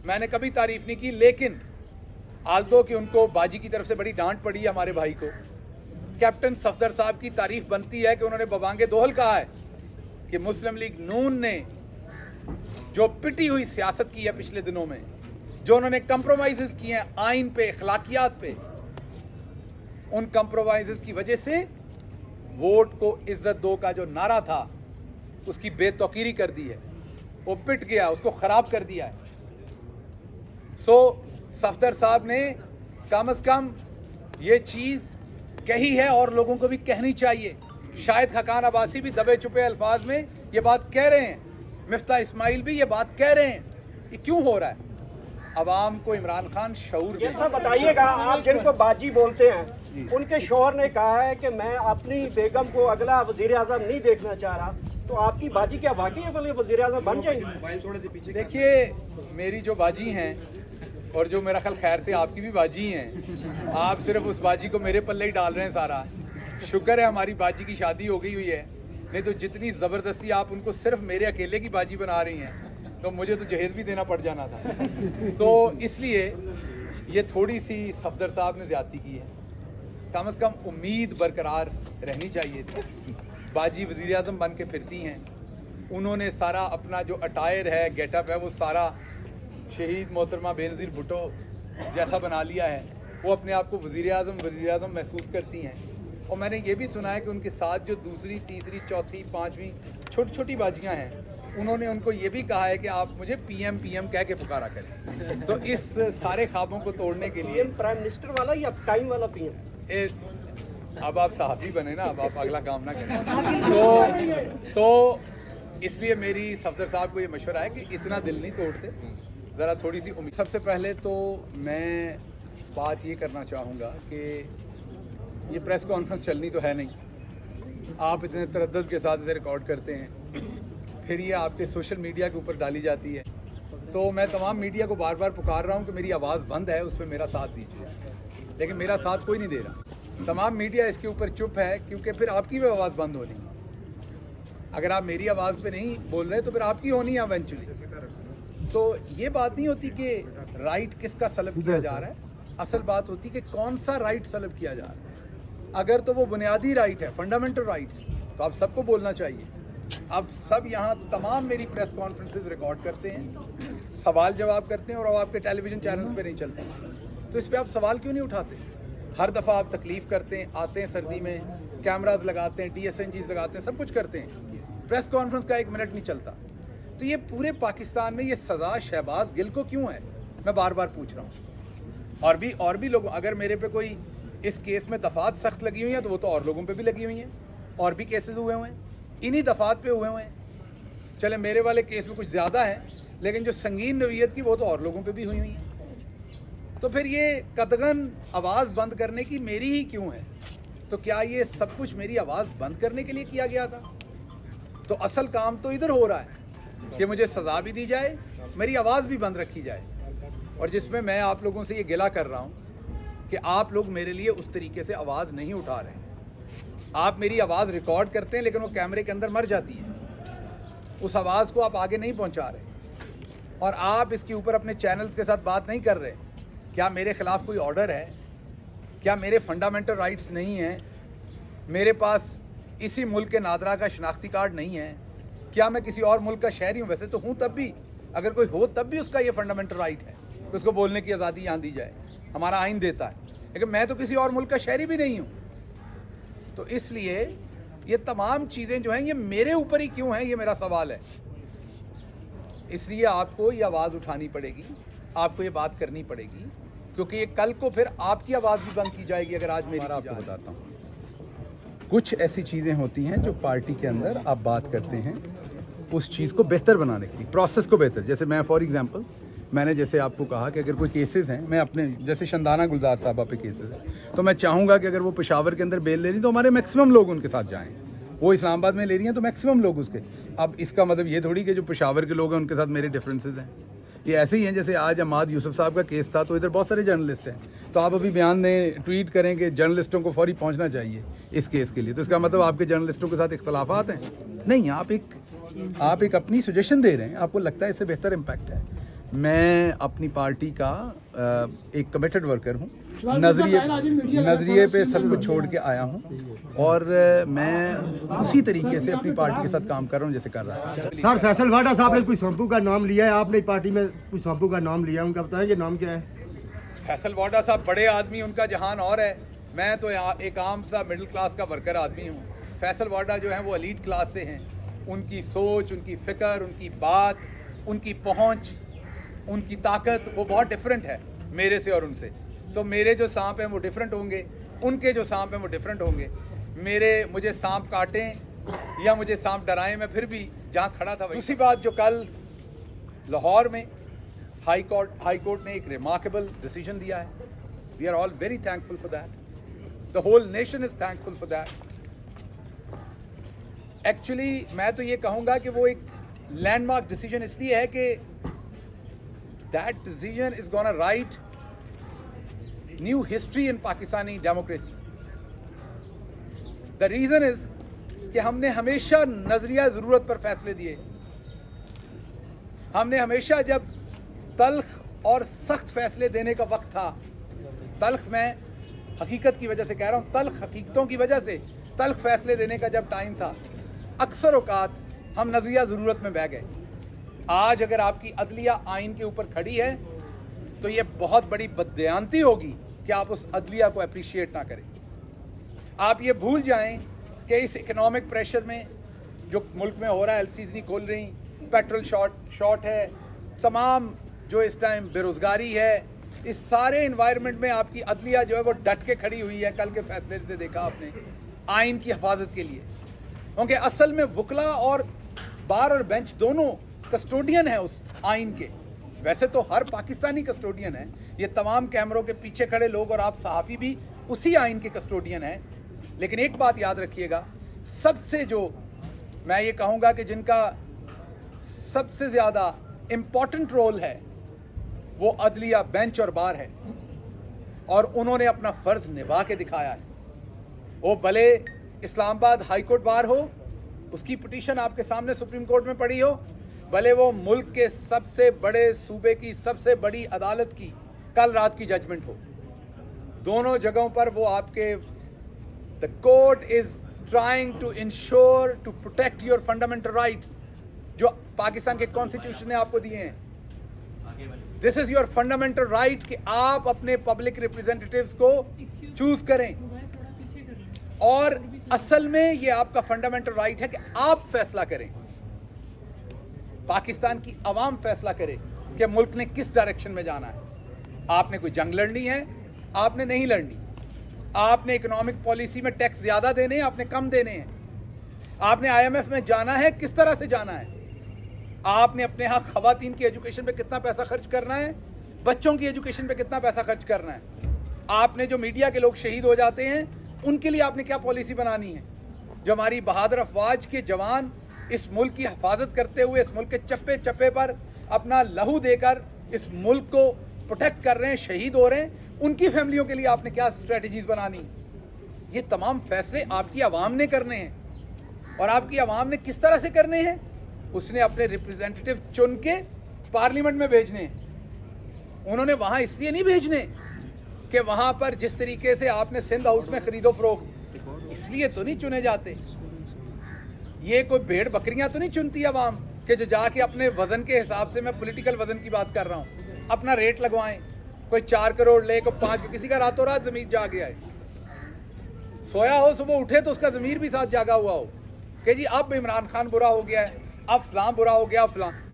میں نے کبھی تعریف نہیں की, लेकिन आल्दो कि उनको बाजी की तरफ से बड़ी डांट पड़ी है हमारे भाई को, कैप्टन सफदर साहब की तारीफ बनती है कि उन्होंने बबांगे दोहल कहा है कि मुस्लिम लीग नून ने जो पिटी हुई सियासत की है पिछले दिनों में, जो उन्होंने कंप्रोमाइज़ किए हैं आइन पे, अखलाकियात पे, उन कंप्रोमाइज़ की वजह से वोट को इज्जत दो का जो नारा था उसकी बेतौकीरी कर दी है, वो पिट गया, उसको ख़राब कर दिया है। सो सफदर साहब ने कम अज़ कम ये चीज़ कही है और लोगों को भी कहनी चाहिए। शायद खकान अब्बासी भी दबे छुपे अल्फाज में ये बात कह रहे हैं, मिफ्ता इस्माइल भी ये बात कह रहे हैं, ये क्यों हो रहा है? अवाम को इमरान खान शऊर दे। ऐसा बताइएगा, आप जिनको बाजी बोलते हैं उनके शौहर ने कहा है कि मैं अपनी बेगम को अगला वजीर आज़म नहीं देखना चाह रहा, तो आपकी बाजी क्या वाकई वाले वजीर आज़म बन जाएंगे? देखिए, मेरी जो बाजी हैं और जो मेरा ख्याल खैर से आपकी भी बाजी हैं, आप सिर्फ उस बाजी को मेरे पल्ले ही डाल रहे हैं सारा। शुक्र है हमारी बाजी की शादी हो गई हुई है, नहीं तो जितनी ज़बरदस्ती आप उनको सिर्फ मेरे अकेले की बाजी बना रही हैं तो मुझे तो जहेज़ भी देना पड़ जाना था। तो इसलिए ये थोड़ी सी सफदर साहब ने ज़्यादती की है, कम से कम उम्मीद बरकरार रहनी चाहिए थी। बाजी वज़ीर आज़म बन के फिरती हैं, उन्होंने सारा अपना जो अटायर है, गेटअप है, वो सारा शहीद मोहतरमा बेनज़ीर भुट्टो जैसा बना लिया है। वो अपने आप को वज़ीर आज़म महसूस करती हैं। और मैंने ये भी सुना है कि उनके साथ जो दूसरी, तीसरी, चौथी, पाँचवीं छोटी छोटी बाजियाँ हैं, उन्होंने उनको ये भी कहा है कि आप मुझे पीएम कह के पुकारा करें। तो इस सारे ख्वाबों को तोड़ने के लिए प्राइम मिनिस्टर वाला या टाइम वाला पीएम? अब आप सहाफ़ी बने ना, अब आप अगला काम ना करें। तो इसलिए मेरी सफदर साहब को ये मशवरा है कि इतना दिल नहीं तोड़ते, ज़रा थोड़ी सी उम्मीद। सबसे पहले तो मैं बात ये करना चाहूँगा कि ये प्रेस कॉन्फ्रेंस चलनी तो है नहीं, आप इतने तरद्दुद के साथ इसे रिकॉर्ड करते हैं, फिर ये आपके सोशल मीडिया के ऊपर डाली जाती है। तो मैं तमाम मीडिया को बार बार पुकार रहा हूँ कि मेरी आवाज़ बंद है, उस पर मेरा साथ दीजिए, लेकिन मेरा साथ कोई नहीं दे रहा। तमाम मीडिया इसके ऊपर चुप है क्योंकि फिर आपकी भी आवाज़ बंद होनी है। अगर आप मेरी आवाज़ पे नहीं बोल रहे तो फिर आपकी होनी है इवेंचुअली। तो ये बात नहीं होती कि राइट किसका सलब किया जा रहा है, असल बात होती है कि कौन सा राइट सलब किया जा रहा है। अगर तो वो बुनियादी राइट है, फंडामेंटल राइट है, तो आप सबको बोलना चाहिए। अब सब यहाँ तमाम मेरी प्रेस कॉन्फ्रेंसेस रिकॉर्ड करते हैं, सवाल जवाब करते हैं और अब आपके टेलीविज़न चैनल्स पे नहीं चलते, तो इस पर आप सवाल क्यों नहीं उठाते? हर दफ़ा आप तकलीफ़ करते हैं, आते हैं सर्दी में, कैमराज लगाते हैं, DSNGs लगाते हैं, सब कुछ करते हैं, प्रेस कॉन्फ्रेंस का 1 मिनट नहीं चलता। तो ये पूरे पाकिस्तान में ये सज़ा शहबाज गिल को क्यों है, मैं बार बार पूछ रहा हूँ। और भी लोग, अगर मेरे पे कोई इस केस में दफ़ात सख्त लगी हुई हैं तो वो तो और लोगों पे भी लगी हुई हैं, और भी केसेस हुए हुए हैं, इन्हीं दफ़ात पे हुए हुए हैं। चले मेरे वाले केस में कुछ ज़्यादा है, लेकिन जो संगीन नौइयत की वो तो और लोगों पे भी हुई हुई है। तो फिर ये कतगन आवाज़ बंद करने की मेरी ही क्यों है? तो क्या ये सब कुछ मेरी आवाज़ बंद करने के लिए किया गया था? तो असल काम तो इधर हो रहा है कि मुझे सज़ा भी दी जाए, मेरी आवाज़ भी बंद रखी जाए, और जिसमें मैं आप लोगों से ये गिला कर रहा हूँ कि आप लोग मेरे लिए उस तरीके से आवाज़ नहीं उठा रहे। आप मेरी आवाज़ रिकॉर्ड करते हैं लेकिन वो कैमरे के अंदर मर जाती है, उस आवाज़ को आप आगे नहीं पहुंचा रहे, और आप इसके ऊपर अपने चैनल्स के साथ बात नहीं कर रहे। क्या मेरे ख़िलाफ़ कोई ऑर्डर है? क्या मेरे फंडामेंटल राइट्स नहीं हैं? मेरे पास इसी मुल्क के नादरा का शनाख्ती कार्ड नहीं है? क्या मैं किसी और मुल्क का शहरी हूँ? वैसे तो हूँ, तब भी अगर कोई हो तब भी उसका ये फंडामेंटल राइट है कि उसको बोलने की आज़ादी यहाँ दी जाए, हमारा आइन देता है, लेकिन मैं तो किसी और मुल्क का शहरी भी नहीं हूँ। तो इसलिए ये तमाम चीज़ें जो हैं ये मेरे ऊपर ही क्यों हैं, ये मेरा सवाल है। इसलिए आपको ये आवाज़ उठानी पड़ेगी, आपको ये बात करनी पड़ेगी, क्योंकि ये कल को फिर आपकी आवाज़ भी बंद की जाएगी अगर आज मेरी। आपको बताता हूँ, कुछ ऐसी चीज़ें होती हैं जो पार्टी के अंदर आप बात करते हैं उस चीज़ को बेहतर बनाने के लिए, प्रोसेस को बेहतर। जैसे मैं फॉर एग्जांपल, मैंने जैसे आपको कहा कि अगर कोई केसेस हैं, मैं अपने जैसे शंदाना गुलजार साहबा पे केसेस हैं, तो मैं चाहूँगा कि अगर वो पेशावर के अंदर बेल ले रही तो हमारे मैक्सिमम लोग उनके साथ जाएँ। वो इस्लामाबाद में ले रही हैं तो मैक्सिमम लोग उसके। अब इसका मतलब ये थोड़ी कि जो पेशावर के लोग हैं उनके साथ मेरे डिफरेंसेस हैं। ये ऐसे ही हैं जैसे आज अमाद यूसुफ साहब का केस था, तो इधर बहुत सारे जर्नलिस्ट हैं, तो आप अभी बयान दें, ट्वीट करें कि जर्नलिस्टों को फौरी पहुंचना चाहिए इस केस के लिए, तो इसका मतलब आपके जर्नलिस्टों के साथ इख्तलाफात हैं? नहीं, आप एक अपनी सजेशन दे रहे हैं, आपको लगता है इससे बेहतर इम्पैक्ट है। मैं अपनी पार्टी का एक कमिटेड वर्कर हूँ, नज़रिए पे सब कुछ छोड़ के आया हूँ और मैं उसी तरीके से अपनी पार्टी के साथ काम कर रहा हूँ जैसे कर रहा था। सर फैसल वाडा साहब ने कोई संपू का नाम लिया है, आपने पार्टी में कोई संपू का नाम लिया है, उनका बताएंगे नाम क्या है? फैसल वाडा साहब बड़े आदमी, उनका जहान और है, मैं तो एक आम सा मिडिल क्लास का वर्कर आदमी हूँ। फैसल वाडा जो है वो एलीट क्लास से हैं, उनकी सोच, उनकी फ़िक्र, उनकी बात, उनकी पहुँच, उनकी ताकत वो बहुत डिफरेंट है मेरे से और उनसे। तो मेरे जो सांप हैं वो डिफरेंट होंगे, उनके जो सांप हैं वो डिफरेंट होंगे। मुझे सांप काटें या मुझे सांप डराएं, मैं फिर भी जहाँ खड़ा था। दूसरी बात, जो कल लाहौर में हाई कोर्ट ने एक रिमार्केबल डिसीजन दिया है, we are all very thankful for that, the whole nation is thankful for that. Actually मैं तो ये कहूँगा कि वो एक लैंडमार्क डिसीजन इसलिए है कि that decision is gonna right new history in Pakistani democracy. The reason is कि हमने हमेशा नजरिया ज़रूरत पर फैसले दिए, हमने हमेशा जब तल्ख और सख्त फैसले देने का वक्त था, तल्ख मैं हकीकत की वजह से कह रहा हूँ, तल्ख हकीकतों की वजह से तल्ख फैसले देने का जब टाइम था, अक्सर औकात हम नजरिया ज़रूरत में बह गए। आज अगर आपकी अदलिया आइन के ऊपर खड़ी है तो ये बहुत बड़ी बददयांती होगी कि आप उस अदलिया को अप्रिशिएट ना करें। आप ये भूल जाएं कि इस इकोनॉमिक प्रेशर में जो मुल्क में हो रहा है, एलसीज नहीं खोल रही, पेट्रोल शॉर्ट है, तमाम जो इस टाइम बेरोज़गारी है, इस सारे इन्वायरमेंट में आपकी अदलिया जो है वो डट के खड़ी हुई है। कल के फैसले से देखा आपने, आइन की हिफाजत के लिए, क्योंकि असल में वकला और बार और बेंच दोनों कस्टोडियन है उस आइन के। वैसे तो हर पाकिस्तानी कस्टोडियन है, ये तमाम कैमरों के पीछे खड़े लोग और आप सहाफ़ी भी उसी आइन के कस्टोडियन हैं। लेकिन एक बात याद रखिएगा, सबसे जो मैं ये कहूँगा कि जिनका सबसे ज़्यादा इम्पॉर्टेंट रोल है वो अदलिया, बेंच और बार है, और उन्होंने अपना फ़र्ज़ निभा के दिखाया है। वो भले इस्लामाबाद हाई कोर्ट बार हो, उसकी पिटीशन आपके सामने सुप्रीम कोर्ट में पड़ी हो, भले वो मुल्क के सबसे बड़े सूबे की सबसे बड़ी अदालत की कल रात की जजमेंट हो, दोनों जगहों पर वो आपके the court is trying to ensure to protect your fundamental rights जो पाकिस्तान के कॉन्स्टिट्यूशन ने आपको दिए हैं। This is your fundamental right कि आप अपने पब्लिक रिप्रेजेंटेटिव्स को चूज करें, और असल में ये आपका फंडामेंटल राइट है कि आप फैसला करें, पाकिस्तान की आवाम फैसला करे कि मुल्क ने किस डायरेक्शन में जाना है। आपने कोई जंग लड़नी है, आपने नहीं लड़नी, आपने इकोनॉमिक पॉलिसी में टैक्स ज़्यादा देने हैं, आपने कम देने हैं, आपने IMF में जाना है, किस तरह से जाना है, आपने अपने यहाँ ख़वातीन की एजुकेशन पे कितना पैसा खर्च करना है, बच्चों की एजुकेशन पे कितना पैसा खर्च करना है, आपने जो मीडिया के लोग शहीद हो जाते हैं उनके लिए आपने क्या पॉलिसी बनानी है, जो हमारी बहादुर अफवाज के जवान इस मुल्क की हिफाजत करते हुए इस मुल्क के चप्पे चप्पे पर अपना लहू देकर इस मुल्क को प्रोटेक्ट कर रहे हैं, शहीद हो रहे हैं, उनकी फैमिलियों के लिए आपने क्या स्ट्रेटजीज बनानी। ये तमाम फैसले आपकी आवाम ने करने हैं, और आपकी आवाम ने किस तरह से करने हैं, उसने अपने रिप्रेजेंटेटिव चुन के पार्लियामेंट में भेजने हैं। उन्होंने वहाँ इसलिए नहीं भेजने कि वहाँ पर जिस तरीके से आपने सिंध हाउस में खरीदो फरोख्त, इसलिए तो नहीं चुने जाते। ये कोई भेड़ बकरियां तो नहीं चुनती आवाम कि जो जाके अपने वजन के हिसाब से, मैं पॉलिटिकल वजन की बात कर रहा हूँ, अपना रेट लगवाएं, कोई 4 करोड़ ले, कोई 5, किसी का रातों रात ज़मीर जाग गया है, सोया हो सुबह उठे तो उसका ज़मीर भी साथ जागा हुआ हो कि जी अब इमरान खान बुरा हो गया है, अब फलां बुरा हो गया, फलां।